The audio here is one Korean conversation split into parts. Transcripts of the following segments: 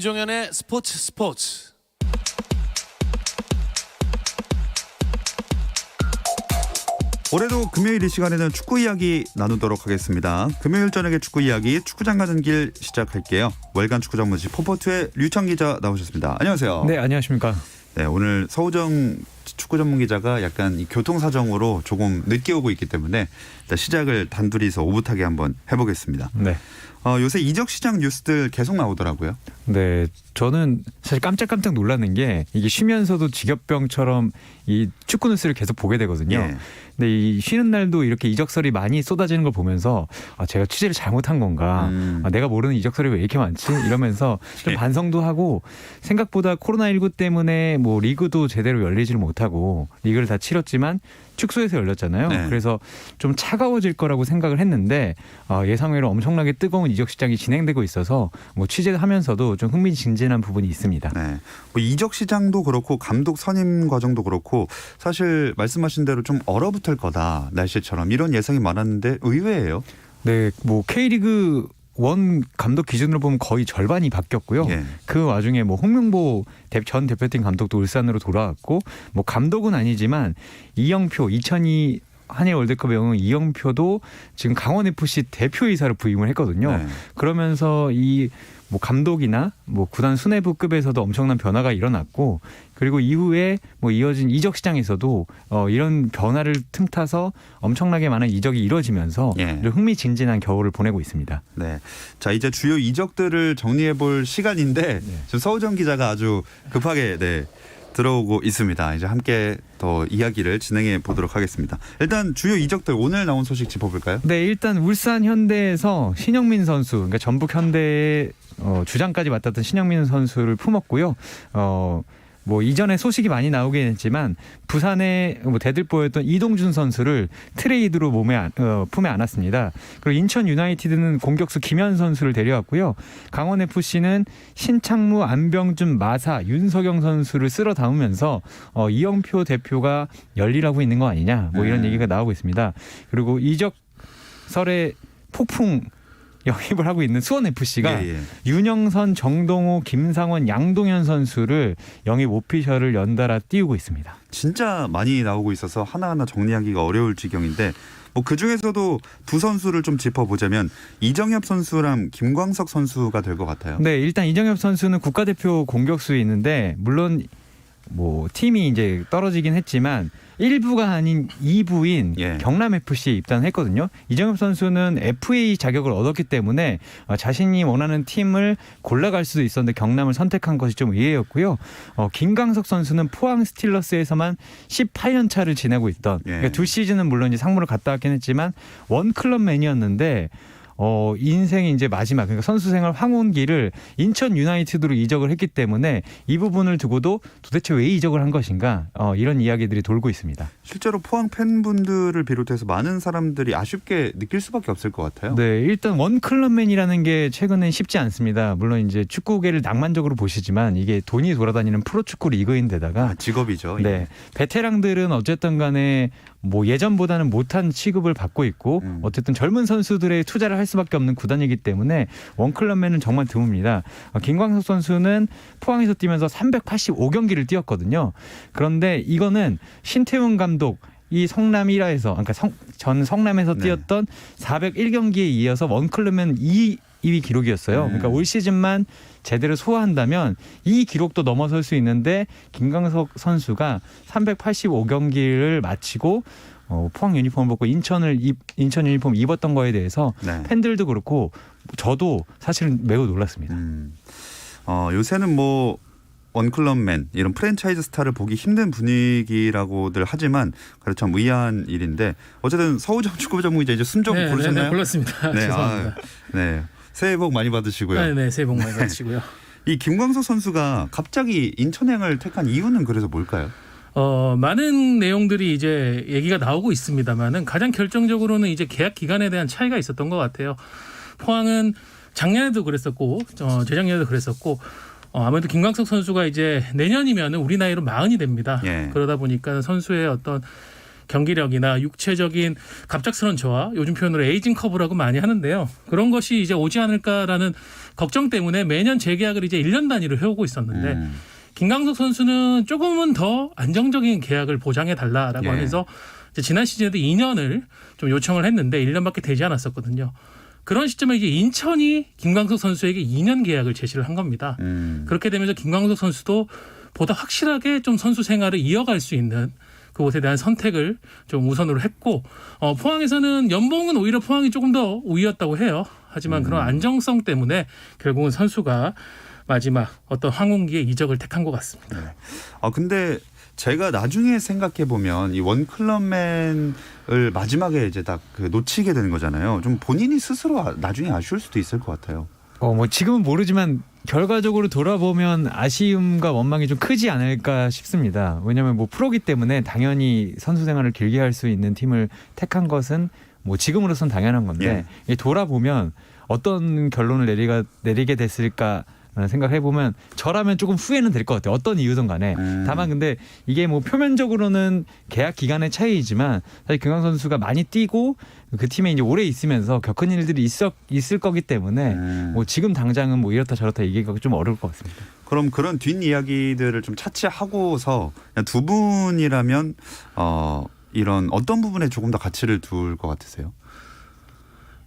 김종현의 스포츠. 올해도 금요일 이 시간에는 축구 이야기 나누도록 하겠습니다. 금요일 저녁의 축구 이야기 축구장 가는 길 시작할게요. 월간 축구 전문지 포포투의 류청 기자 나오셨습니다. 안녕하세요. 네, 안녕하십니까. 네, 오늘 서우정 축구 전문 기자가 약간 이 교통 사정으로 조금 늦게 오고 있기 때문에 일단 시작을 단둘이서 오붓하게 한번 해보겠습니다. 네. 요새 이적 시장 뉴스들 계속 나오더라고요. 네, 저는 사실 깜짝 놀라는 게 이게 쉬면서도 직업병처럼 이 축구 뉴스를 계속 보게 되거든요. 예. 근데 이 쉬는 날도 이렇게 이적설이 많이 쏟아지는 걸 보면서 제가 취재를 잘못한 건가? 내가 모르는 이적설이 왜 이렇게 많지? 이러면서 좀 예. 반성도 하고 생각보다 코로나19 때문에 뭐 리그도 제대로 열리지를 못하고 리그를 다 치렀지만 축소해서 열렸잖아요. 네. 그래서 좀 차가워질 거라고 생각을 했는데 예상외로 엄청나게 뜨거운 이적 시장이 진행되고 있어서 뭐 취재를 하면서도 좀 흥미진진한 부분이 있습니다. 네, 뭐 이적 시장도 그렇고 감독 선임 과정도 그렇고 사실 말씀하신 대로 좀 얼어붙을 거다 날씨처럼 이런 예상이 많았는데 의외예요. 네, 뭐 K리그 원 감독 기준으로 보면 거의 절반이 바뀌었고요. 예. 그 와중에 뭐 홍명보 전 대표팀 감독도 울산으로 돌아왔고 뭐 감독은 아니지만 이영표 2002 한일 월드컵의 영웅 이영표도 지금 강원FC 대표이사로 부임을 했거든요. 네. 그러면서 이 뭐 감독이나 뭐 구단 수뇌부급에서도 엄청난 변화가 일어났고 그리고 이후에 뭐 이어진 이적 시장에서도 이런 변화를 틈타서 엄청나게 많은 이적이 이뤄지면서 예. 흥미진진한 겨울을 보내고 있습니다. 네, 자 이제 주요 이적들을 정리해볼 시간인데 지금 서우정 기자가 아주 급하게 들어오고 있습니다. 이제 함께 더 이야기를 진행해 보도록 하겠습니다. 일단 주요 이적들 오늘 나온 소식 짚어볼까요? 네, 일단 울산 현대에서 신영민 선수, 그러니까 전북 현대의 주장까지 맡았던 신영민 선수를 품었고요. 뭐 이전에 소식이 많이 나오긴 했지만 부산의 뭐 대들보였던 이동준 선수를 트레이드로 품에 안았습니다. 그리고 인천 유나이티드는 공격수 김현 선수를 데려왔고요. 강원 FC는 신창무, 안병준, 마사, 윤석영 선수를 쓸어 담으면서 이영표 대표가 열일하고 있는 거 아니냐 뭐 이런 얘기가 나오고 있습니다. 그리고 이적설의 폭풍 영입을 하고 있는 수원FC가 윤영선, 정동호, 김상원, 양동현 선수를 영입 오피셜을 연달아 띄우고 있습니다. 진짜 많이 나오고 있어서 하나하나 정리하기가 어려울 지경인데 뭐 그중에서도 두 선수를 좀 짚어보자면 이정엽 선수랑 김광석 선수가 될 것 같아요. 네, 일단 이정엽 선수는 국가대표 공격수에 있는데 물론 뭐 팀이 이제 떨어지긴 했지만 1부가 아닌 2부인 예. 경남FC에 입단했거든요. 이정엽 선수는 FA 자격을 얻었기 때문에 자신이 원하는 팀을 골라갈 수도 있었는데 경남을 선택한 것이 좀 의외였고요. 김광석 선수는 포항 스틸러스에서만 18년 차를 지내고 있던 그러니까 두 시즌은 물론 이제 상무를 갔다 왔긴 했지만 원클럽맨이었는데 인생의 이제 마지막 그러니까 선수 생활 황혼기를 인천 유나이티드로 이적을 했기 때문에 이 부분을 두고도 도대체 왜 이적을 한 것인가 이런 이야기들이 돌고 있습니다. 실제로 포항 팬분들을 비롯해서 많은 사람들이 아쉽게 느낄 수밖에 없을 것 같아요. 네, 일단 원클럽맨이라는 게 최근엔 쉽지 않습니다. 물론 이제 축구계를 낭만적으로 보시지만 이게 돈이 돌아다니는 프로축구 리그인데다가 직업이죠. 네, 베테랑들은 어쨌든 간에 뭐 예전보다는 못한 취급을 받고 있고 어쨌든 젊은 선수들의 투자를 할 수밖에 없는 구단이기 때문에 원클럽맨은 정말 드뭅니다. 김광석 선수는 포항에서 뛰면서 385경기를 뛰었거든요. 그런데 이거는 신태훈 감독 이 성남 1화에서 그러니까 전 성남에서 뛰었던 401경기에 이어서 원클럽맨 2위 기록이었어요. 그러니까 올 시즌만 제대로 소화한다면 이 기록도 넘어설 수 있는데 김광석 선수가 385경기를 마치고 포항 유니폼을 벗고 인천 유니폼 입었던 거에 대해서 팬들도 그렇고 저도 사실은 매우 놀랐습니다. 요새는 뭐 원클럽맨 이런 프랜차이즈 스타를 보기 힘든 분위기라고들 하지만 그렇죠, 참 의아한 일인데 어쨌든 서우정 축구 전문기자 이제 숨 좀 고르셨나요? 네, 골랐습니다. 죄송합니다. 네, 새해 복 많이 받으시고요. 네, 새해 복 많이 받으시고요. 이 김광석 선수가 갑자기 인천행을 택한 이유는 그래서 뭘까요? 많은 내용들이 이제 얘기가 나오고 있습니다만은 가장 결정적으로는 이제 계약 기간에 대한 차이가 있었던 것 같아요. 포항은 작년에도 그랬었고 재작년에도 그랬었고 아무래도 김광석 선수가 이제 내년이면 우리 나이로 40이 됩니다. 예. 그러다 보니까 선수의 어떤 경기력이나 육체적인 갑작스러운 저하, 요즘 표현으로 에이징 커브라고 많이 하는데요. 그런 것이 이제 오지 않을까라는 걱정 때문에 매년 재계약을 이제 1년 단위로 해오고 있었는데 김광석 선수는 조금은 더 안정적인 계약을 보장해 달라라고 예. 하면서 이제 지난 시즌에도 2년을 좀 요청을 했는데 1년밖에 되지 않았었거든요. 그런 시점에 이제 인천이 김광석 선수에게 2년 계약을 제시를 한 겁니다. 그렇게 되면서 김광석 선수도 보다 확실하게 좀 선수 생활을 이어갈 수 있는 그곳에 대한 선택을 좀 우선으로 했고 포항에서는 연봉은 오히려 포항이 조금 더 우위였다고 해요. 하지만 그런 안정성 때문에 결국은 선수가 마지막 어떤 황운기의 이적을 택한 것 같습니다. 근데 제가 나중에 생각해 보면 이 원클럽맨을 마지막에 이제 딱 그 놓치게 되는 거잖아요. 좀 본인이 스스로 나중에 아쉬울 수도 있을 것 같아요. 뭐 지금은 모르지만 결과적으로 돌아보면 아쉬움과 원망이 좀 크지 않을까 싶습니다. 왜냐하면 뭐 프로기 때문에 당연히 선수 생활을 길게 할 수 있는 팀을 택한 것은 뭐 지금으로선 당연한 건데 돌아보면 어떤 결론을 내리게 됐을까 라는 생각을 해보면 저라면 조금 후회는 될 것 같아요. 어떤 이유든 간에. 다만 근데 이게 뭐 표면적으로는 계약 기간의 차이이지만 사실 김광석 선수가 많이 뛰고 그 팀에 이제 오래 있으면서 겪은 일들이 있을 거기 때문에 뭐 지금 당장은 뭐 이렇다 저렇다 얘기가 좀 어려울 것 같습니다. 그럼 그런 뒷이야기들을 좀 차치하고서 그냥 두 분이라면 이런 어떤 부분에 조금 더 가치를 둘 것 같으세요?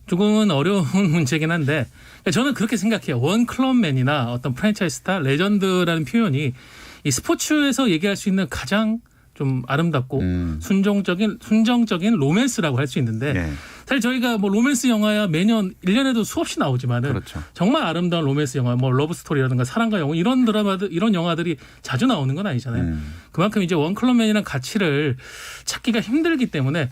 조금은 어려운 문제긴 한데 저는 그렇게 생각해요. 원 클럽맨이나 어떤 프랜차이즈 스타, 레전드라는 표현이 이 스포츠에서 얘기할 수 있는 가장 좀 아름답고 순정적인 로맨스라고 할 수 있는데 사실 저희가 뭐 로맨스 영화야 매년 1년에도 수없이 나오지만은 그렇죠. 정말 아름다운 로맨스 영화, 뭐 러브 스토리라든가 사랑과 영웅 이런 드라마들 이런 영화들이 자주 나오는 건 아니잖아요. 그만큼 이제 원 클럽맨이라는 가치를 찾기가 힘들기 때문에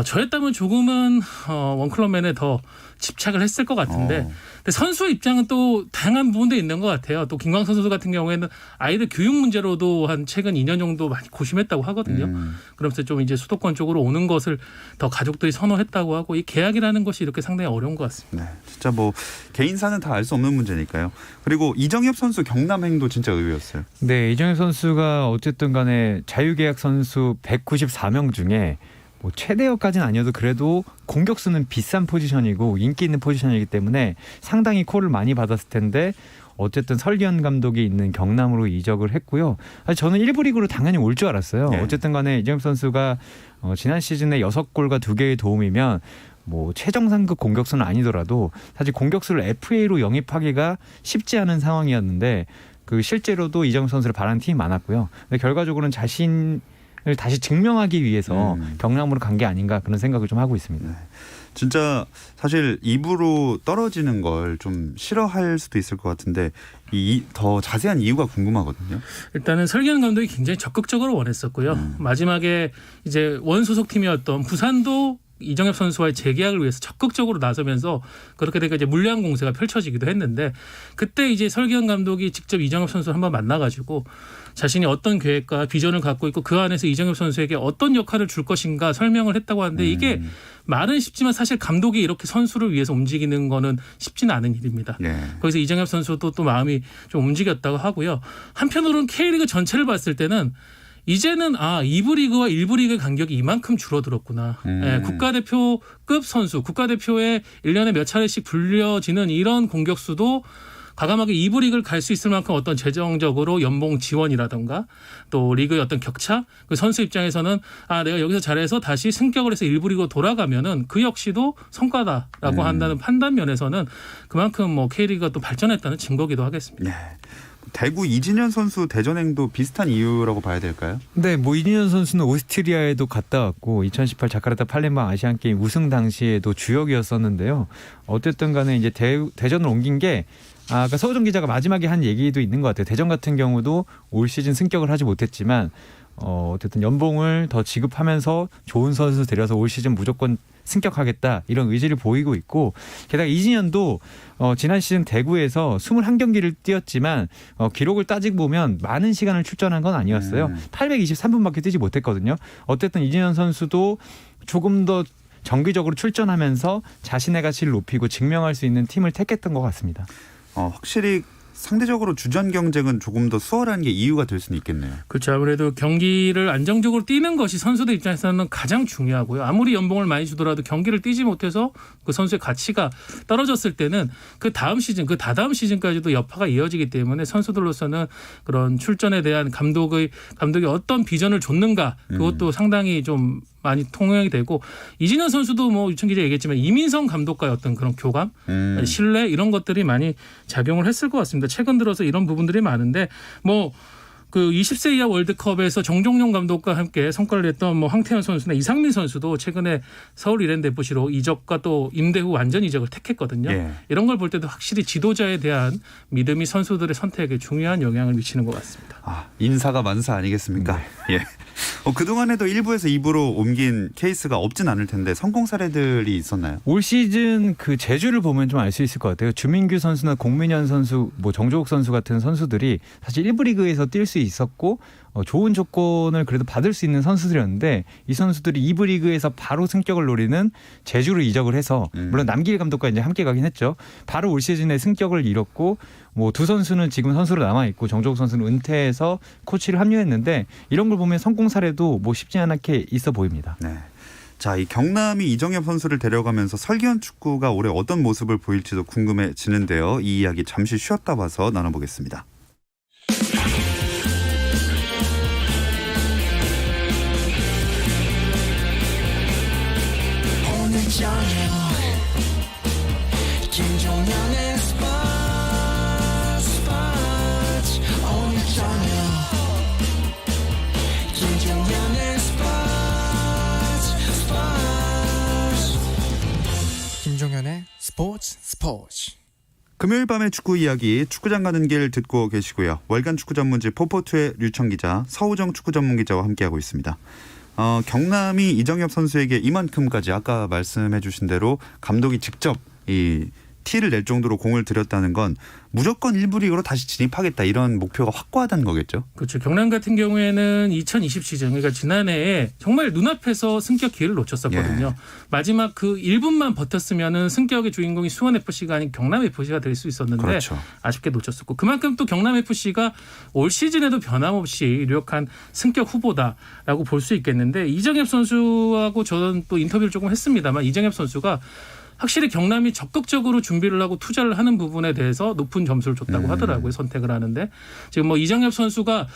저였다면 조금은 원클럽맨에 더 집착을 했을 것 같은데 근데 선수 입장은 또 다양한 부분도 있는 것 같아요. 또 김광석 선수 같은 경우에는 아이들 교육 문제로도 한 최근 2년 정도 많이 고심했다고 하거든요. 그러면서 좀 이제 수도권 쪽으로 오는 것을 더 가족들이 선호했다고 하고 이 계약이라는 것이 이렇게 상당히 어려운 것 같습니다. 네, 진짜 뭐 개인사는 다 알 수 없는 문제니까요. 그리고 이정엽 선수 경남행도 진짜 의외였어요. 네, 이정엽 선수가 어쨌든 간에 자유계약 선수 194명 중에 뭐 최대역까지는 아니어도 그래도 공격수는 비싼 포지션이고 인기 있는 포지션이기 때문에 상당히 콜을 많이 받았을 텐데 어쨌든 설기현 감독이 있는 경남으로 이적을 했고요. 사실 저는 1부 리그로 당연히 올 줄 알았어요. 어쨌든 간에 이정엽 선수가 지난 시즌에 6골과 2개의 도움이면 뭐 최정상급 공격수는 아니더라도 사실 공격수를 FA로 영입하기가 쉽지 않은 상황이었는데 그 실제로도 이정엽 선수를 바라는 팀이 많았고요. 근데 결과적으로는 자신을 다시 증명하기 위해서 경남으로 간 게 아닌가 그런 생각을 좀 하고 있습니다. 네. 진짜 사실 2부로 떨어지는 걸 좀 싫어할 수도 있을 것 같은데 더 자세한 이유가 궁금하거든요. 일단은 설기현 감독이 굉장히 적극적으로 원했었고요. 마지막에 이제 원 소속 팀이었던 부산도 이정엽 선수와의 재계약을 위해서 적극적으로 나서면서 그렇게 되니까 이제 물량 공세가 펼쳐지기도 했는데 그때 이제 설기현 감독이 직접 이정엽 선수를 한번 만나가지고 자신이 어떤 계획과 비전을 갖고 있고 그 안에서 이정엽 선수에게 어떤 역할을 줄 것인가 설명을 했다고 하는데 이게 말은 쉽지만 사실 감독이 이렇게 선수를 위해서 움직이는 거는 쉽지는 않은 일입니다. 거기서 이정엽 선수도 또 마음이 좀 움직였다고 하고요. 한편으로는 K리그 전체를 봤을 때는 이제는 2부 리그와 1부 리그의 간격이 이만큼 줄어들었구나. 국가대표급 선수, 국가대표에 1년에 몇 차례씩 불려지는 이런 공격수도 과감하게 2부 리그를 갈 수 있을 만큼 어떤 재정적으로 연봉 지원이라든가 또 리그의 어떤 격차, 그 선수 입장에서는 내가 여기서 잘해서 다시 승격을 해서 1부 리그로 돌아가면은 그 역시도 성과다라고 한다는 판단 면에서는 그만큼 뭐 K리그가 또 발전했다는 증거기도 하겠습니다. 네. 대구 이진현 선수 대전행도 비슷한 이유라고 봐야 될까요? 네, 뭐 이진현 선수는 오스트리아에도 갔다 왔고 2018 자카르타 팔렘방 아시안 게임 우승 당시에도 주역이었었는데요. 어쨌든 간에 이제 대전을 옮긴 게 아까 서우정 기자가 마지막에 한 얘기도 있는 것 같아요. 대전 같은 경우도 올 시즌 승격을 하지 못했지만 어쨌든 연봉을 더 지급하면서 좋은 선수 데려서 올 시즌 무조건 승격하겠다 이런 의지를 보이고 있고 게다가 이진현도 지난 시즌 대구에서 21경기를 뛰었지만 기록을 따지고 보면 많은 시간을 출전한 건 아니었어요. 823분밖에 뛰지 못했거든요. 어쨌든 이진현 선수도 조금 더 정기적으로 출전하면서 자신의 가치를 높이고 증명할 수 있는 팀을 택했던 것 같습니다. 확실히 상대적으로 주전 경쟁은 조금 더 수월한 게 이유가 될 수는 있겠네요. 그렇죠. 아무래도 경기를 안정적으로 뛰는 것이 선수들 입장에서는 가장 중요하고요. 아무리 연봉을 많이 주더라도 경기를 뛰지 못해서 그 선수의 가치가 떨어졌을 때는 그 다음 시즌, 그 다다음 시즌까지도 여파가 이어지기 때문에 선수들로서는 그런 출전에 대한 감독이 어떤 비전을 줬는가 그것도 상당히 좀 많이 통용이 되고 이진현 선수도 뭐 유천 기자 얘기했지만 이민성 감독과의 어떤 그런 교감, 신뢰 이런 것들이 많이 작용을 했을 것 같습니다. 최근 들어서 이런 부분들이 많은데 뭐 그 20세 이하 월드컵에서 정종용 감독과 함께 성과를 냈던 뭐 황태현 선수나 이상민 선수도 최근에 서울 이랜드 FC로 이적과 또 임대 후 완전 이적을 택했거든요. 예. 이런 걸 볼 때도 확실히 지도자에 대한 믿음이 선수들의 선택에 중요한 영향을 미치는 것 같습니다. 아, 인사가 만사 아니겠습니까? 예. 그동안에도 1부에서 2부로 옮긴 케이스가 없진 않을 텐데 성공 사례들이 있었나요? 올 시즌 그 제주를 보면 좀 알 수 있을 것 같아요. 주민규 선수나 공민현 선수, 뭐 정조욱 선수 같은 선수들이 사실 1부 리그에서 뛸 수 있었고 좋은 조건을 그래도 받을 수 있는 선수들이었는데 이 선수들이 2부 리그에서 바로 승격을 노리는 제주로 이적을 해서 물론 남길 감독과 이제 함께 가긴 했죠. 바로 올 시즌에 승격을 잃었고 뭐 두 선수는 지금 선수로 남아 있고 정조욱 선수는 은퇴해서 코치를 합류했는데 이런 걸 보면 성공 사례도 뭐 쉽지 않게 있어 보입니다. 네. 자, 이 경남이 이정엽 선수를 데려가면서 설기현 축구가 올해 어떤 모습을 보일지도 궁금해지는데요. 이 이야기 잠시 쉬었다 와서 나눠보겠습니다. 오늘 저녁 김종현의 스포츠 오늘 저녁 김종현의 스포츠 김종현의 스포츠 금요일 밤의 축구 이야기 축구장 가는 길 듣고 계시고요. 월간 축구 전문지 포포투의 류청 기자, 서우정 축구 전문 기자와 함께하고 있습니다. 경남이 이정엽 선수에게 이만큼까지 아까 말씀해 주신 대로 감독이 직접 이 티를 낼 정도로 공을 들였다는 건 무조건 1부 리그로 다시 진입하겠다 이런 목표가 확고하다는 거겠죠. 그렇죠. 경남 같은 경우에는 2020 시즌 그러니까 지난해에 정말 눈앞에서 승격 기회를 놓쳤었거든요. 예. 마지막 그 1분만 버텼으면은 승격의 주인공이 수원 FC가 아닌 경남 FC가 될 수 있었는데 그렇죠. 아쉽게 놓쳤었고 그만큼 또 경남 FC가 올 시즌에도 변함없이 유력한 승격 후보다라고 볼 수 있겠는데 이정엽 선수하고 저는 또 인터뷰를 조금 했습니다만 이정엽 선수가 확실히 경남이 적극적으로 준비를 하고 투자를 하는 부분에 대해서 높은 점수를 줬다고 하더라고요. 선택을 하는데 지금 뭐 이정엽 선수가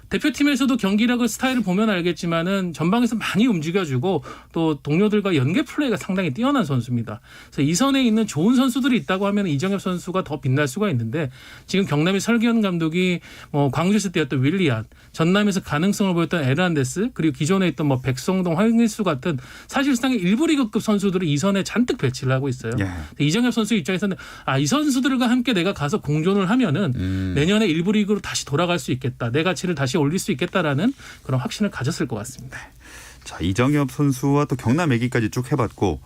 대표팀에서도 경기력을 스타일을 보면 알겠지만은 전방에서 많이 움직여주고 또 동료들과 연계 플레이가 상당히 뛰어난 선수입니다. 그래서 이 선에 있는 좋은 선수들이 있다고 하면 이정엽 선수가 더 빛날 수가 있는데 지금 경남의 설기현 감독이 뭐 광주에서 뛰었던 윌리안, 전남에서 가능성을 보였던 에르난데스 그리고 기존에 있던 뭐 백성동, 황일수 같은 사실상의 일부 리그급 선수들을 이 선에 잔뜩 배치를 하고 있어요. 예. 이정엽 선수 입장에서는 이 선수들과 함께 내가 가서 공존을 하면은 내년에 일부 리그로 다시 돌아갈 수 있겠다. 내 가치를 다시 올릴 수 있겠다라는 그런 확신을 가졌을 것 같습니다. 자, 이정엽 선수와 또 경남 얘기까지 쭉 해봤고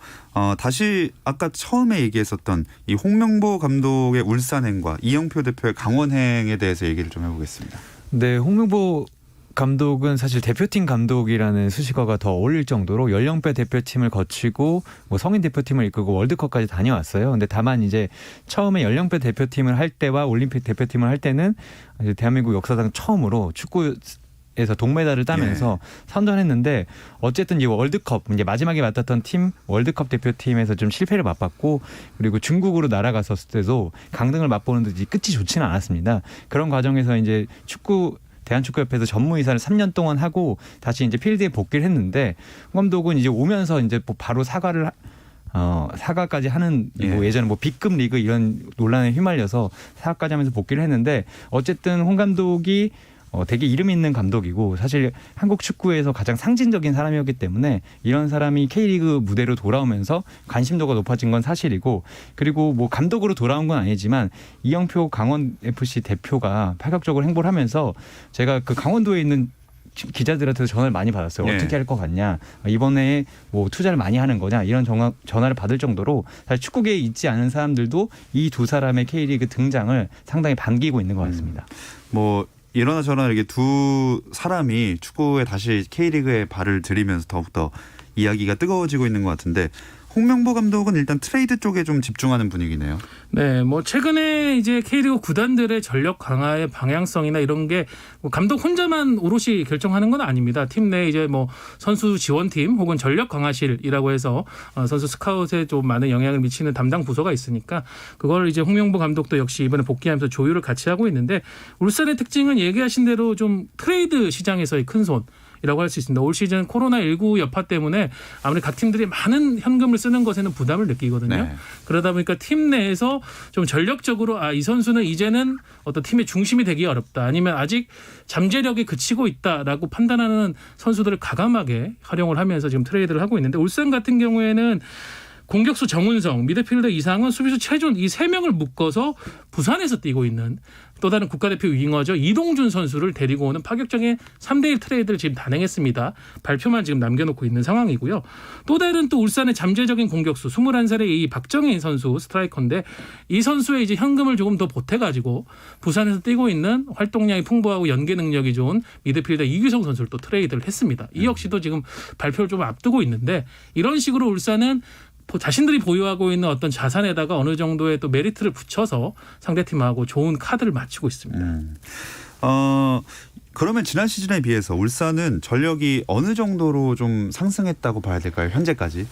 다시 아까 처음에 얘기했었던 이 홍명보 감독의 울산행과 이영표 대표의 강원행에 대해서 얘기를 좀 해보겠습니다. 네, 홍명보 감독은 사실 대표팀 감독이라는 수식어가 더 어울릴 정도로 연령배 대표팀을 거치고 뭐 성인 대표팀을 이끌고 월드컵까지 다녀왔어요. 근데 다만 이제 처음에 연령배 대표팀을 할 때와 올림픽 대표팀을 할 때는 이제 대한민국 역사상 처음으로 축구에서 동메달을 따면서 선전했는데 어쨌든 이제 월드컵 이제 마지막에 맡았던 팀 월드컵 대표팀에서 좀 실패를 맛봤고 그리고 중국으로 날아갔었을 때도 강등을 맛보는 듯이 끝이 좋지는 않았습니다. 그런 과정에서 이제 대한축구협회에서 전무이사를 3년 동안 하고 다시 이제 필드에 복귀를 했는데 홍 감독은 이제 오면서 이제 바로 사과까지 하는 뭐 예전에 뭐 B급 리그 이런 논란에 휘말려서 사과까지 하면서 복귀를 했는데 어쨌든 홍 감독이 되게 이름 있는 감독이고 사실 한국 축구에서 가장 상징적인 사람이었기 때문에 이런 사람이 K리그 무대로 돌아오면서 관심도가 높아진 건 사실이고 그리고 뭐 감독으로 돌아온 건 아니지만 이영표 강원FC 대표가 파격적으로 행보를 하면서 제가 그 강원도에 있는 기자들한테도 전화를 많이 받았어요. 네. 어떻게 할 것 같냐. 이번에 뭐 투자를 많이 하는 거냐. 이런 전화를 받을 정도로 사실 축구계에 있지 않은 사람들도 이 두 사람의 K리그 등장을 상당히 반기고 있는 것 같습니다. 뭐 이러나 저러나 이렇게 두 사람이 축구에 다시 K리그에 발을 들이면서 더욱더 이야기가 뜨거워지고 있는 것 같은데 홍명보 감독은 일단 트레이드 쪽에 좀 집중하는 분위기네요. 네, 뭐 최근에 이제 K리그 구단들의 전력 강화의 방향성이나 이런 게 뭐 감독 혼자만 오롯이 결정하는 건 아닙니다. 팀 내 이제 뭐 선수 지원팀 혹은 전력 강화실이라고 해서 선수 스카웃에 좀 많은 영향을 미치는 담당 부서가 있으니까 그걸 이제 홍명보 감독도 역시 이번에 복귀하면서 조율을 같이 하고 있는데 울산의 특징은 얘기하신 대로 좀 트레이드 시장에서의 큰 손. 이라고 할 수 있습니다. 올 시즌 코로나19 여파 때문에 아무리 각 팀들이 많은 현금을 쓰는 것에는 부담을 느끼거든요. 네. 그러다 보니까 팀 내에서 좀 전력적으로 이 선수는 이제는 어떤 팀의 중심이 되기 어렵다. 아니면 아직 잠재력에 그치고 있다라고 판단하는 선수들을 과감하게 활용을 하면서 지금 트레이드를 하고 있는데 울산 같은 경우에는 공격수 정훈성, 미드필더 이상은, 수비수 최준 이 세 명을 묶어서 부산에서 뛰고 있는 또 다른 국가대표 윙어죠. 이동준 선수를 데리고 오는 파격적인 3대1 트레이드를 지금 단행했습니다. 발표만 지금 남겨놓고 있는 상황이고요. 또 다른 또 울산의 잠재적인 공격수 21살의 이 박정인 선수 스트라이커인데 이 선수의 이제 현금을 조금 더 보태가지고 부산에서 뛰고 있는 활동량이 풍부하고 연계 능력이 좋은 미드필더 이규성 선수를 또 트레이드를 했습니다. 이 역시도 지금 발표를 좀 앞두고 있는데 이런 식으로 울산은 자신들이 보유하고 있는 어떤 자산에다가 어느 정도의 또 메리트를 붙여서 상대팀하고 좋은 카드를 맞추고 있습니다. 그러면 지난 시즌에 비해서 울산은 전력이 어느 정도로 좀 상승했다고 봐야 될까요? 현재까지?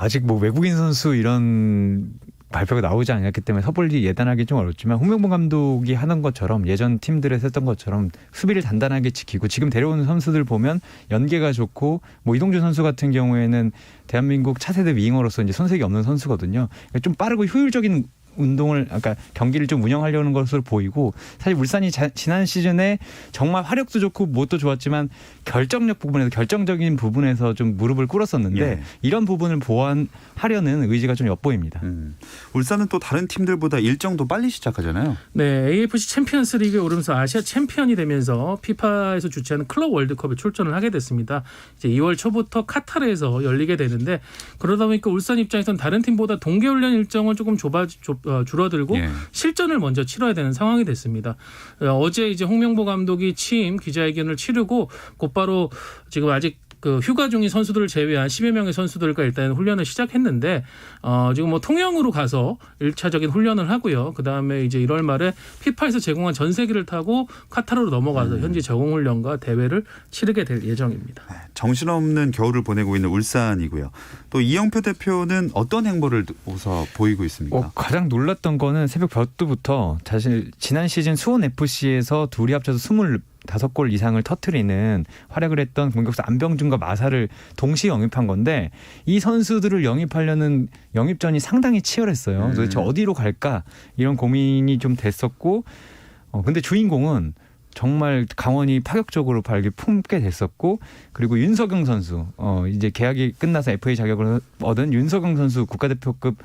아직 뭐 외국인 선수 이런 발표가 나오지 않았기 때문에 섣불리 예단하기 좀 어렵지만 홍명보 감독이 하는 것처럼 예전 팀들에서 했던 것처럼 수비를 단단하게 지키고 지금 데려오는 선수들 보면 연계가 좋고 뭐 이동준 선수 같은 경우에는 대한민국 차세대 윙어로서 이제 손색이 없는 선수거든요. 그러니까 좀 빠르고 효율적인 운동을 아까 경기를 좀 운영하려는 것으로 보이고 사실 울산이 지난 시즌에 정말 화력도 좋고 무엇도 좋았지만 결정력 부분에서 결정적인 부분에서 좀 무릎을 꿇었었는데 예. 이런 부분을 보완하려는 의지가 좀 엿보입니다. 울산은 또 다른 팀들보다 일정도 빨리 시작하잖아요. 네, AFC 챔피언스 리그에 오르면서 아시아 챔피언이 되면서 피파에서 주최하는 클럽 월드컵에 출전을 하게 됐습니다. 이제 2월 초부터 카타르에서 열리게 되는데 그러다 보니까 울산 입장에서는 다른 팀보다 동계훈련 일정을 조금 줄어들고 예. 실전을 먼저 치러야 되는 상황이 됐습니다. 어제 이제 홍명보 감독이 취임 기자회견을 치르고 곧바로 지금 아직 그 휴가 중인 선수들을 제외한 10여 명의 선수들과 일단 훈련을 시작했는데 지금 뭐 통영으로 가서 1차적인 훈련을 하고요. 그다음에 이제 1월 말에 피파에서 제공한 전세기를 타고 카타르로 넘어가서 현지 적응 훈련과 대회를 치르게 될 예정입니다. 정신없는 겨울을 보내고 있는 울산이고요. 또 이영표 대표는 어떤 행보를 보이고 있습니까? 가장 놀랐던 거는 새벽 벼뚜부터 사실 지난 시즌 수원 FC에서 둘이 합쳐서 25골 이상을 터트리는 활약을 했던 공격수 안병준과 마사를 동시에 영입한 건데 이 선수들을 영입하려는 영입전이 상당히 치열했어요. 도대체 어디로 갈까 이런 고민이 좀 됐었고 근데 주인공은 정말 강원이 파격적으로 발기 품게 됐었고 그리고 윤석영 선수 이제 계약이 끝나서 FA 자격을 얻은 윤석영 선수 국가대표급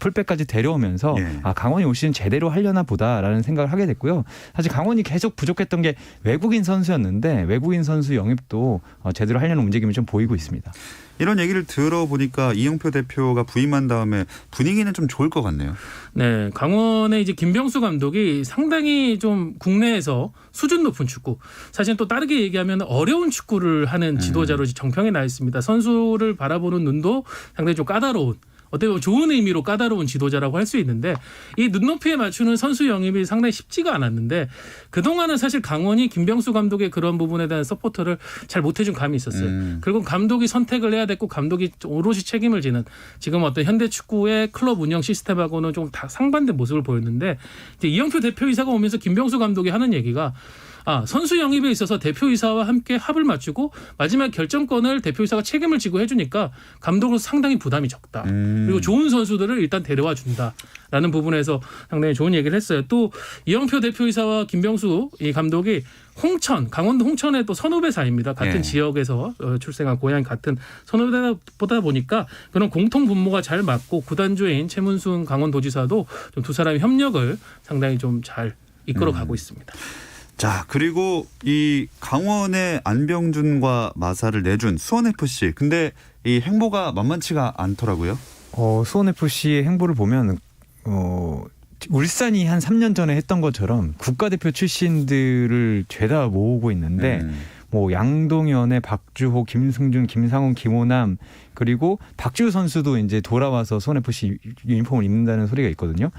풀백까지 데려오면서 예. 강원이 올 시즌 제대로 하려나 보다라는 생각을 하게 됐고요. 사실 강원이 계속 부족했던 게 외국인 선수였는데 외국인 선수 영입도 제대로 하려는 움직임이 좀 보이고 있습니다. 이런 얘기를 들어보니까 이영표 대표가 부임한 다음에 분위기는 좀 좋을 것 같네요. 네, 강원의 이제 김병수 감독이 상당히 좀 국내에서 수준 높은 축구, 사실 또 다르게 얘기하면 어려운 축구를 하는 지도자로 정평에 나 있습니다. 선수를 바라보는 눈도 상당히 좀 까다로운, 어떻게 보면 좋은 의미로 까다로운 지도자라고 할 수 있는데 이 눈높이에 맞추는 선수 영입이 상당히 쉽지가 않았는데 그동안은 사실 강원이 김병수 감독의 그런 부분에 대한 서포터를 잘 못해준 감이 있었어요. 그리고 감독이 선택을 해야 됐고 감독이 오롯이 책임을 지는 지금 어떤 현대 축구의 클럽 운영 시스템하고는 좀 다 상반된 모습을 보였는데 이제 이영표 대표이사가 오면서 김병수 감독이 하는 얘기가 선수 영입에 있어서 대표이사와 함께 합을 맞추고 마지막 결정권을 대표이사가 책임을 지고 해주니까 감독으로서 상당히 부담이 적다. 그리고 좋은 선수들을 일단 데려와 준다라는 부분에서 상당히 좋은 얘기를 했어요. 또 이영표 대표이사와 김병수 이 감독이 강원도 홍천의 또 선후배 사이입니다. 같은 예. 지역에서 출생한 고향이 같은 선후배다 보니까 그런 공통 분모가 잘 맞고 구단주인 최문순 강원도지사도 좀 두 사람의 협력을 상당히 좀 잘 이끌어가고 있습니다. 자, 그리고 이 강원의 안병준과 마사를 내준 수원FC. 근데 이 행보가 만만치가 않더라고요. 수원FC의 행보를 보면 울산이 한 3년 전에 했던 것처럼 국가대표 출신들을 죄다 모으고 있는데 뭐 양동현의 박주호, 김승준, 김상훈, 김호남 그리고 박지우 선수도 이제 돌아와서 수원 FC 유니폼을 입는다는 소리가 있거든요.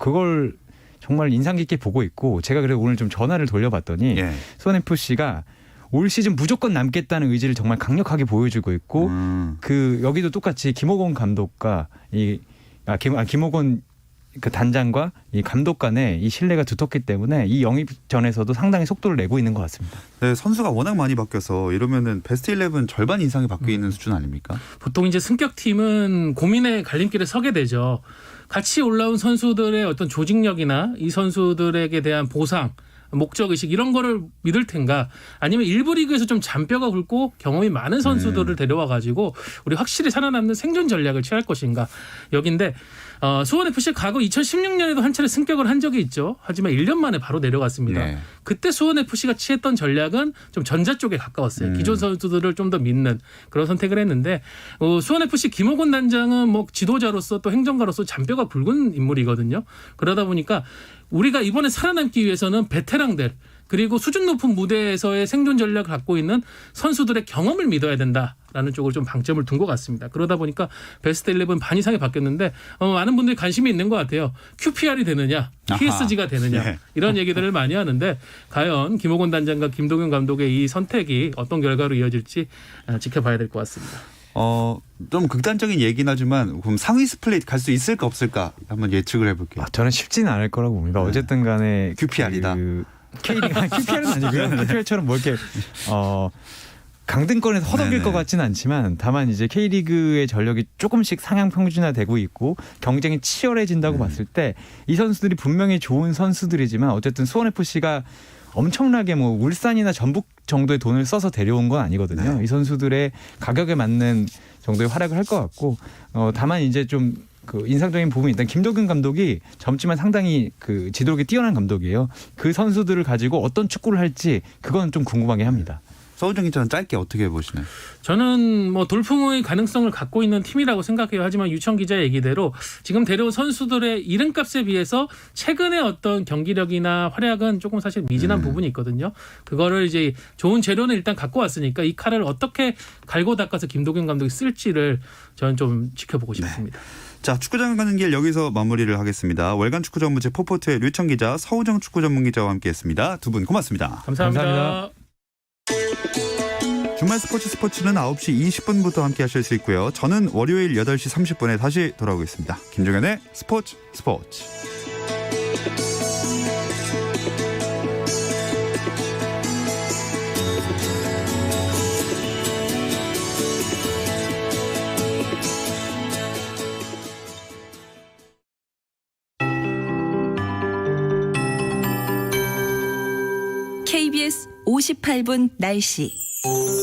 그걸 정말 인상 깊게 보고 있고 제가 그래서 오늘 좀 전화를 돌려봤더니 예. 수원 FC가 올 시즌 무조건 남겠다는 의지를 정말 강력하게 보여주고 있고 그 여기도 똑같이 김호건 감독과 김호건 그 단장과 이 감독 간의 이 신뢰가 두텁기 때문에 이 영입전에서도 상당히 속도를 내고 있는 것 같습니다. 네, 선수가 워낙 많이 바뀌어서 이러면은 베스트 11 절반 이상이 바뀌어 있는 수준 아닙니까? 보통 이제 승격팀은 고민의 갈림길에 서게 되죠. 같이 올라온 선수들의 어떤 조직력이나 이 선수들에게 대한 보상, 목적의식 이런 거를 믿을 텐가 아니면 일부 리그에서 좀 잔뼈가 굵고 경험이 많은 선수들을 데려와 가지고 우리 확실히 살아남는 생존 전략을 취할 것인가 여긴데 수원FC 과거 2016년에도 한 차례 승격을 한 적이 있죠. 하지만 1년 만에 바로 내려갔습니다. 네. 그때 수원FC가 취했던 전략은 좀 전자 쪽에 가까웠어요. 기존 선수들을 좀 더 믿는 그런 선택을 했는데 수원FC 김호곤 단장은 뭐 지도자로서 또 행정가로서 잔뼈가 굵은 인물이거든요. 그러다 보니까 우리가 이번에 살아남기 위해서는 베테랑들 그리고 수준 높은 무대에서의 생존 전략을 갖고 있는 선수들의 경험을 믿어야 된다라는 쪽으로 좀 방점을 둔 것 같습니다. 그러다 보니까 베스트 11 반 이상이 바뀌었는데 많은 분들이 관심이 있는 것 같아요. QPR이 되느냐, PSG가 되느냐 네. 이런 얘기들을 많이 하는데 과연 김호곤 단장과 김동현 감독의 이 선택이 어떤 결과로 이어질지 지켜봐야 될 것 같습니다. 좀 극단적인 얘기긴 하지만 그럼 상위 스플릿 갈 수 있을까 없을까 한번 예측을 해볼게요. 저는 쉽지는 않을 거라고 봅니다. 네. 어쨌든 간에 QPR이다. K리그 QPR은 아니고요. QPR처럼 뭐 이렇게 강등권에서 허덕일 네네. 것 같지는 않지만 다만 이제 K리그의 전력이 조금씩 상향 평준화되고 있고 경쟁이 치열해진다고 봤을 때 이 선수들이 분명히 좋은 선수들이지만 어쨌든 수원FC가 엄청나게 뭐 울산이나 전북 정도의 돈을 써서 데려온 건 아니거든요. 이 선수들의 가격에 맞는 정도의 활약을 할 것 같고 다만 이제 좀 그 인상적인 부분이 일단 김도균 감독이 젊지만 상당히 그 지도력이 뛰어난 감독이에요. 그 선수들을 가지고 어떤 축구를 할지 그건 좀 궁금하게 합니다. 서우정 기자는 짧게 어떻게 보시나요? 저는 뭐 돌풍의 가능성을 갖고 있는 팀이라고 생각해요. 하지만 유청 기자 얘기대로 지금 데려온 선수들의 이름값에 비해서 최근의 어떤 경기력이나 활약은 조금 사실 미진한 부분이 있거든요. 그거를 이제 좋은 재료는 일단 갖고 왔으니까 이 칼을 어떻게 갈고 닦아서 김도균 감독이 쓸지를 저는 좀 지켜보고 싶습니다. 자, 축구장 가는 길 여기서 마무리를 하겠습니다. 월간 축구 전문지 포포트의 류청 기자, 서우정 축구 전문 기자와 함께했습니다. 두 분 고맙습니다. 감사합니다. 주말 스포츠는 9시 20분부터 함께 하실 수 있고요. 저는 월요일 8시 30분에 다시 돌아오겠습니다. 김종현의 스포츠. KBS 58분 날씨.